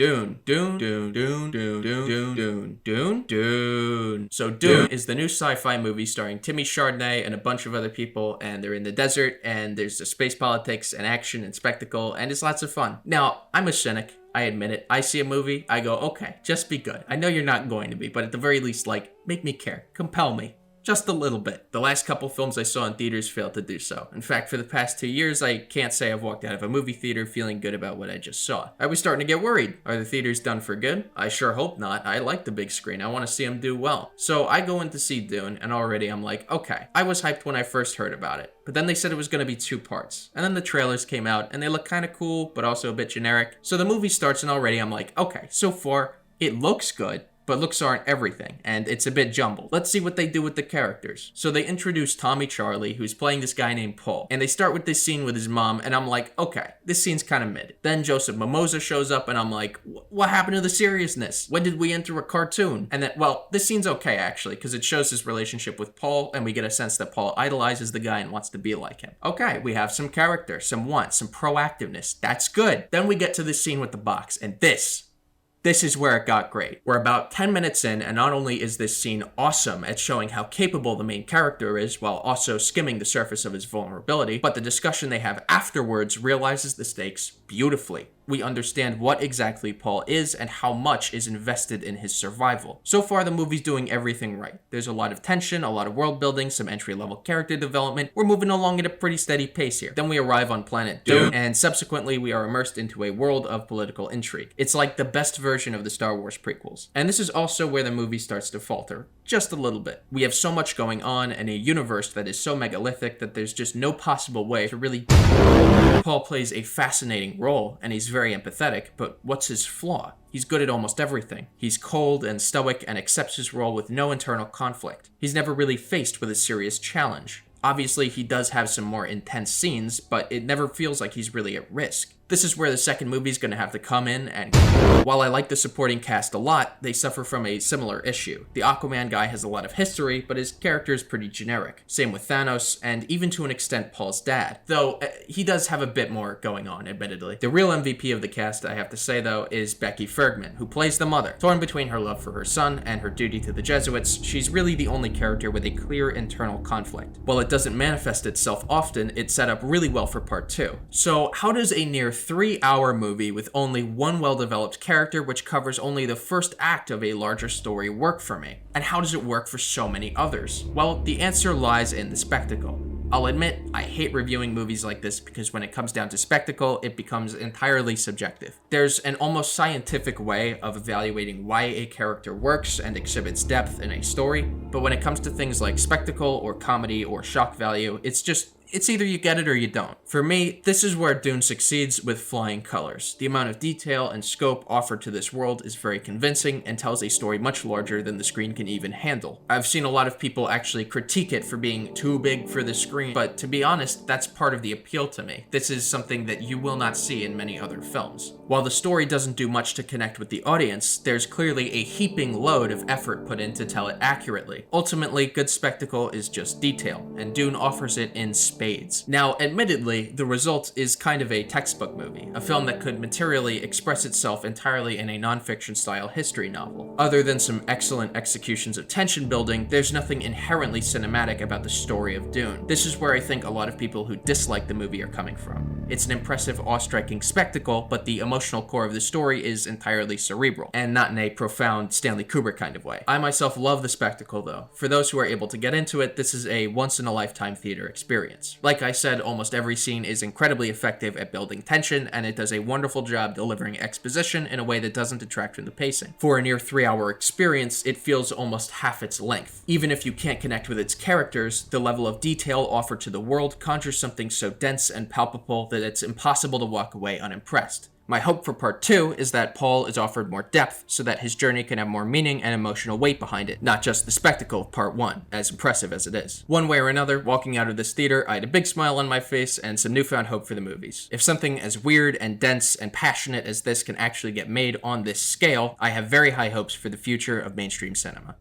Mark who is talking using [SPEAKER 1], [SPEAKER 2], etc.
[SPEAKER 1] Dune. So Dune is the new sci-fi movie starring Timmy Chardonnay and a bunch of other people, and they're in the desert, and there's the space politics and action and spectacle, and it's lots of fun. Now, I'm a cynic. I admit it. I see a movie, I go, okay, just be good. I know you're not going to be, but at the very least, make me care. Compel me. Just a little bit. The last couple films I saw in theaters failed to do so. In fact, for the past 2 years, I can't say I've walked out of a movie theater feeling good about what I just saw. I was starting to get worried. Are the theaters done for good? I sure hope not. I like the big screen. I want to see them do well. So I go in to see Dune, and already I'm like, okay. I was hyped when I first heard about it. But then they said it was going to be 2 parts. And then the trailers came out, and they look kind of cool, but also a bit generic. So the movie starts, and already I'm like, okay, so far, it looks good. But looks aren't everything, and it's a bit jumbled. Let's see what they do with the characters. So they introduce Tommy Charlie, who's playing this guy named Paul, and they start with this scene with his mom, and I'm like, okay, this scene's kind of mid. Then Joseph Mimosa shows up, and I'm like, what happened to the seriousness? When did we enter a cartoon? And then, well, this scene's okay, actually, because it shows his relationship with Paul, and we get a sense that Paul idolizes the guy and wants to be like him. Okay, we have some character, some want, some proactiveness. That's good. Then we get to this scene with the box, and this is where it got great. We're about 10 minutes in, and not only is this scene awesome at showing how capable the main character is while also skimming the surface of his vulnerability, but the discussion they have afterwards realizes the stakes beautifully. We understand what exactly Paul is and how much is invested in his survival. So far, the movie's doing everything right. There's a lot of tension, a lot of world building, some entry-level character development. We're moving along at a pretty steady pace here. Then we arrive on planet Dune, and subsequently we are immersed into a world of political intrigue. It's like the best version of the Star Wars prequels. And this is also where the movie starts to falter. Just a little bit. We have so much going on and a universe that is so megalithic that there's just no possible way to really... Paul plays a fascinating role, and he's very empathetic, but what's his flaw? He's good at almost everything. He's cold and stoic and accepts his role with no internal conflict. He's never really faced with a serious challenge. Obviously, he does have some more intense scenes, but it never feels like he's really at risk. This is where the second movie's gonna have to come in, and while I like the supporting cast a lot, they suffer from a similar issue. The Aquaman guy has a lot of history, but his character is pretty generic. Same with Thanos, and even to an extent Paul's dad. Though, he does have a bit more going on, admittedly. The real MVP of the cast, I have to say though, is Becky Fergman, who plays the mother. Torn between her love for her son and her duty to the Jesuits, she's really the only character with a clear internal conflict. While it doesn't manifest itself often, it's set up really well for part 2. So, how does a near 3-hour movie with only one well-developed character which covers only the first act of a larger story work for me? And how does it work for so many others? Well, the answer lies in the spectacle. I'll admit, I hate reviewing movies like this because when it comes down to spectacle, it becomes entirely subjective. There's an almost scientific way of evaluating why a character works and exhibits depth in a story, but when it comes to things like spectacle or comedy or shock value, it's either you get it or you don't. For me, this is where Dune succeeds with flying colors. The amount of detail and scope offered to this world is very convincing and tells a story much larger than the screen can even handle. I've seen a lot of people actually critique it for being too big for the screen, but to be honest, that's part of the appeal to me. This is something that you will not see in many other films. While the story doesn't do much to connect with the audience, there's clearly a heaping load of effort put in to tell it accurately. Ultimately, good spectacle is just detail, and Dune offers it in spades. Now, admittedly, the result is kind of a textbook movie, a film that could materially express itself entirely in a non-fiction style history novel. Other than some excellent executions of tension building, there's nothing inherently cinematic about the story of Dune. This is where I think a lot of people who dislike the movie are coming from. It's an impressive, awe-striking spectacle, but the emotional core of the story is entirely cerebral, and not in a profound Stanley Kubrick kind of way. I myself love the spectacle though. For those who are able to get into it, this is a once-in-a-lifetime theater experience. Like I said, almost every scene is incredibly effective at building tension, and it does a wonderful job delivering exposition in a way that doesn't detract from the pacing. For a near 3-hour experience, it feels almost half its length. Even if you can't connect with its characters, the level of detail offered to the world conjures something so dense and palpable that it's impossible to walk away unimpressed. My hope for part 2 is that Paul is offered more depth so that his journey can have more meaning and emotional weight behind it, not just the spectacle of part 1, as impressive as it is. One way or another, walking out of this theater, I had a big smile on my face and some newfound hope for the movies. If something as weird and dense and passionate as this can actually get made on this scale, I have very high hopes for the future of mainstream cinema.